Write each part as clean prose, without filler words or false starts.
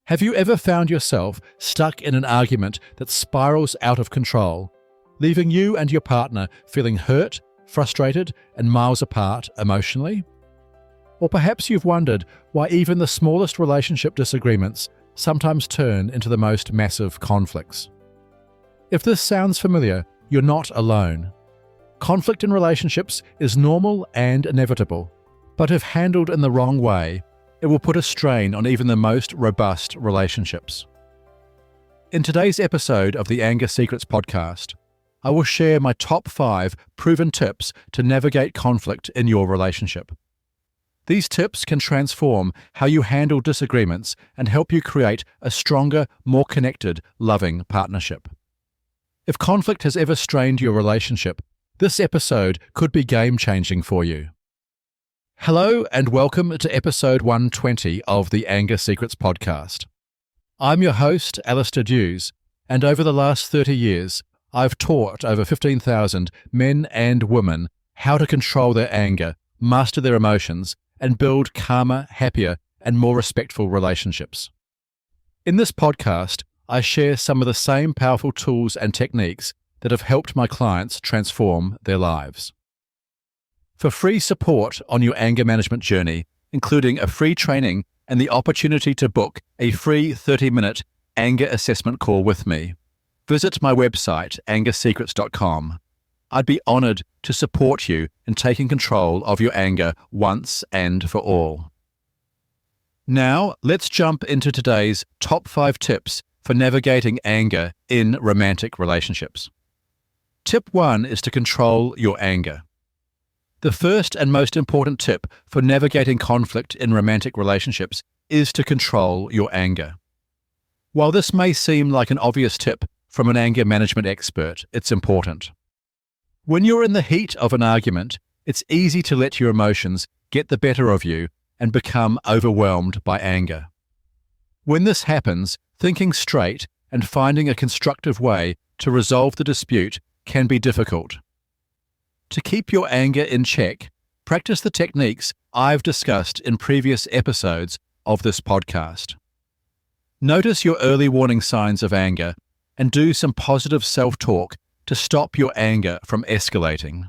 Have you ever found yourself stuck in an argument that spirals out of control, leaving you and your partner feeling hurt, frustrated, and miles apart emotionally? Or perhaps you've wondered why even the smallest relationship disagreements sometimes turn into the most massive conflicts. If this sounds familiar, you're not alone. Conflict in relationships is normal and inevitable, but if handled in the wrong way, it will put a strain on even the most robust relationships. In today's episode of the Anger Secrets podcast, I will share my top 5 proven tips to navigate conflict in your relationship. These tips can transform how you handle disagreements and help you create a stronger, more connected, loving partnership. If conflict has ever strained your relationship, this episode could be game-changing for you. Hello and welcome to episode 120 of the Anger Secrets podcast. I'm your host, Alastair Duhs, and over the last 30 years, I've taught over 15,000 men and women how to control their anger, master their emotions, and build calmer, happier, and more respectful relationships. In this podcast, I share some of the same powerful tools and techniques that have helped my clients transform their lives. For free support on your anger management journey, including a free training and the opportunity to book a free 30-minute anger assessment call with me, visit my website, angersecrets.com. I'd be honored to support you in taking control of your anger once and for all. Now, let's jump into today's top 5 tips for navigating anger in romantic relationships. Tip 1 is to control your anger. The first and most important tip for navigating conflict in romantic relationships is to control your anger. While this may seem like an obvious tip from an anger management expert, it's important. When you're in the heat of an argument, it's easy to let your emotions get the better of you and become overwhelmed by anger. When this happens, thinking straight and finding a constructive way to resolve the dispute can be difficult. To keep your anger in check, practice the techniques I've discussed in previous episodes of this podcast. Notice your early warning signs of anger and do some positive self-talk to stop your anger from escalating.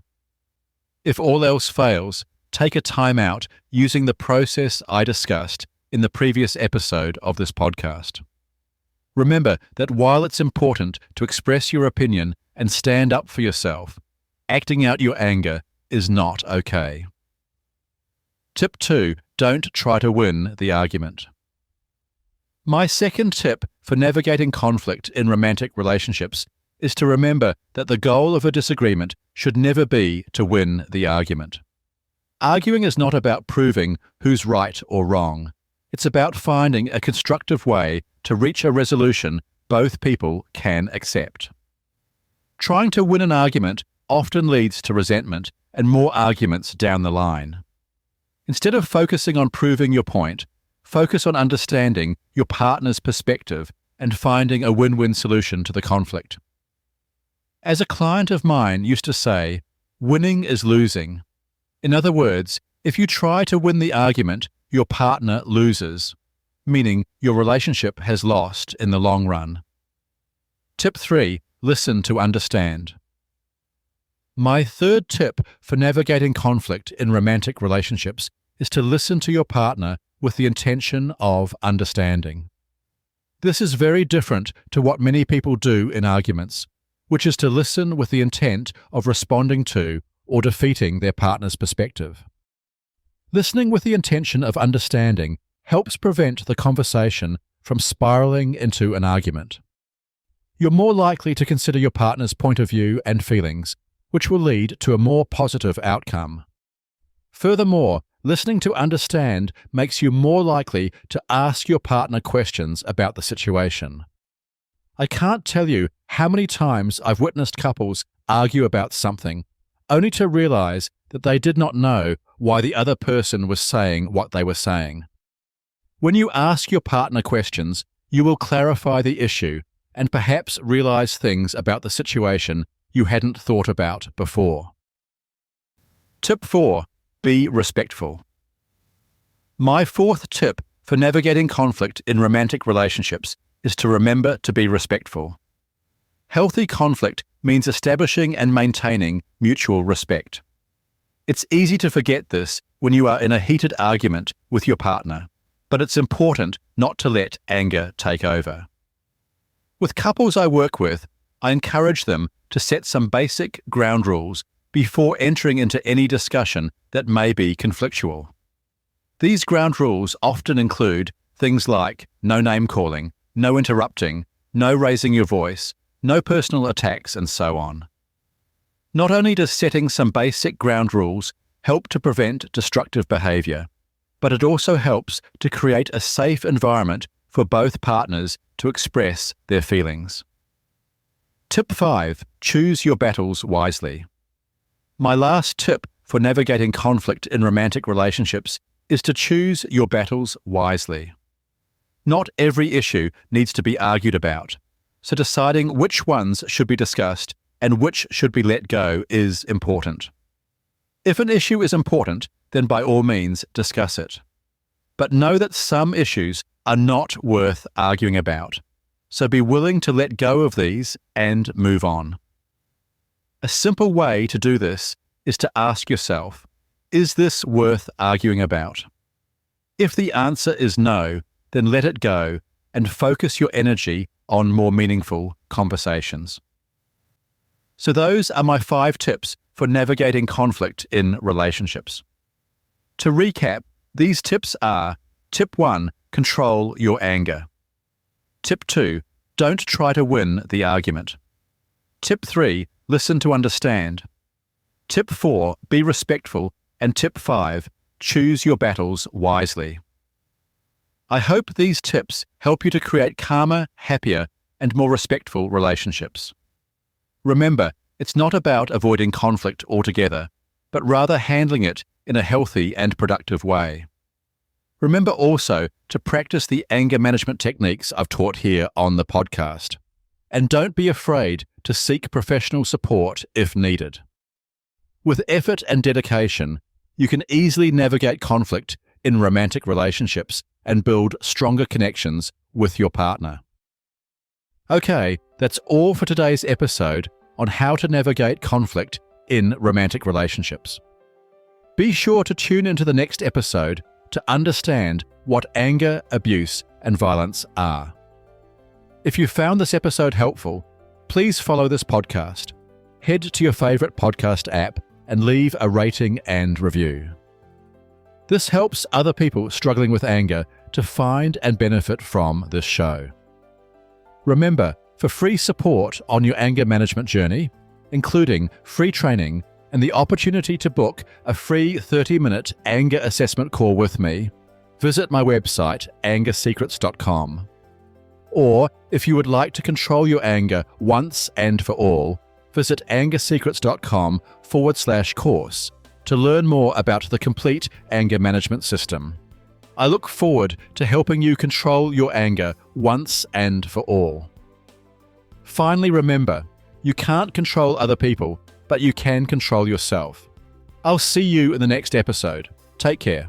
If all else fails, take a time out using the process I discussed in the previous episode of this podcast. Remember that while it's important to express your opinion and stand up for yourself, acting out your anger is not okay. Tip 2, don't try to win the argument. My second tip for navigating conflict in romantic relationships is to remember that the goal of a disagreement should never be to win the argument. Arguing is not about proving who's right or wrong. It's about finding a constructive way to reach a resolution both people can accept. Trying to win an argument often leads to resentment and more arguments down the line. Instead of focusing on proving your point, focus on understanding your partner's perspective and finding a win-win solution to the conflict. As a client of mine used to say, winning is losing. In other words, if you try to win the argument, your partner loses, meaning your relationship has lost in the long run. Tip 3, listen to understand. My third tip for navigating conflict in romantic relationships is to listen to your partner with the intention of understanding. This is very different to what many people do in arguments, which is to listen with the intent of responding to or defeating their partner's perspective. Listening with the intention of understanding helps prevent the conversation from spiraling into an argument. You're more likely to consider your partner's point of view and feelings, which will lead to a more positive outcome. Furthermore, listening to understand makes you more likely to ask your partner questions about the situation. I can't tell you how many times I've witnessed couples argue about something, only to realize that they did not know why the other person was saying what they were saying. When you ask your partner questions, you will clarify the issue and perhaps realize things about the situation you hadn't thought about before. Tip 4, be respectful. My fourth tip for navigating conflict in romantic relationships is to remember to be respectful. Healthy conflict means establishing and maintaining mutual respect. It's easy to forget this when you are in a heated argument with your partner, but it's important not to let anger take over. With couples I work with, I encourage them to set some basic ground rules before entering into any discussion that may be conflictual. These ground rules often include things like no name calling, no interrupting, no raising your voice, no personal attacks, and so on. Not only does setting some basic ground rules help to prevent destructive behavior, but it also helps to create a safe environment for both partners to express their feelings. Tip 5. Choose your battles wisely. My last tip for navigating conflict in romantic relationships is to choose your battles wisely. Not every issue needs to be argued about, so deciding which ones should be discussed and which should be let go is important. If an issue is important, then by all means discuss it. But know that some issues are not worth arguing about, so be willing to let go of these and move on. A simple way to do this is to ask yourself, is this worth arguing about? If the answer is no, then let it go and focus your energy on more meaningful conversations. So those are my 5 tips for navigating conflict in relationships. To recap, these tips are: Tip 1, control your anger. Tip 2, don't try to win the argument. Tip 3, listen to understand. Tip 4, be respectful. And tip 5, choose your battles wisely. I hope these tips help you to create calmer, happier, and more respectful relationships. Remember, it's not about avoiding conflict altogether, but rather handling it in a healthy and productive way. Remember also to practice the anger management techniques I've taught here on the podcast. And don't be afraid to seek professional support if needed. With effort and dedication, you can easily navigate conflict in romantic relationships and build stronger connections with your partner. Okay, that's all for today's episode on how to navigate conflict in romantic relationships. Be sure to tune into the next episode to understand what anger, abuse, and violence are. If you found this episode helpful, please follow this podcast. Head to your favorite podcast app and leave a rating and review. This helps other people struggling with anger to find and benefit from this show. Remember, for free support on your anger management journey, including free training and the opportunity to book a free 30-minute anger assessment call with me, visit my website, angersecrets.com. Or, if you would like to control your anger once and for all, visit angersecrets.com/course to learn more about the complete anger management system. I look forward to helping you control your anger once and for all. Finally, remember, you can't control other people, but you can control yourself. I'll see you in the next episode. Take care.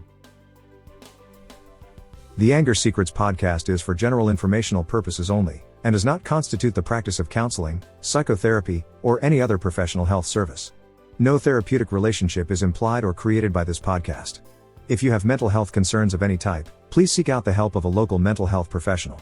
The Anger Secrets podcast is for general informational purposes only, and does not constitute the practice of counseling, psychotherapy, or any other professional health service. No therapeutic relationship is implied or created by this podcast. If you have mental health concerns of any type, please seek out the help of a local mental health professional.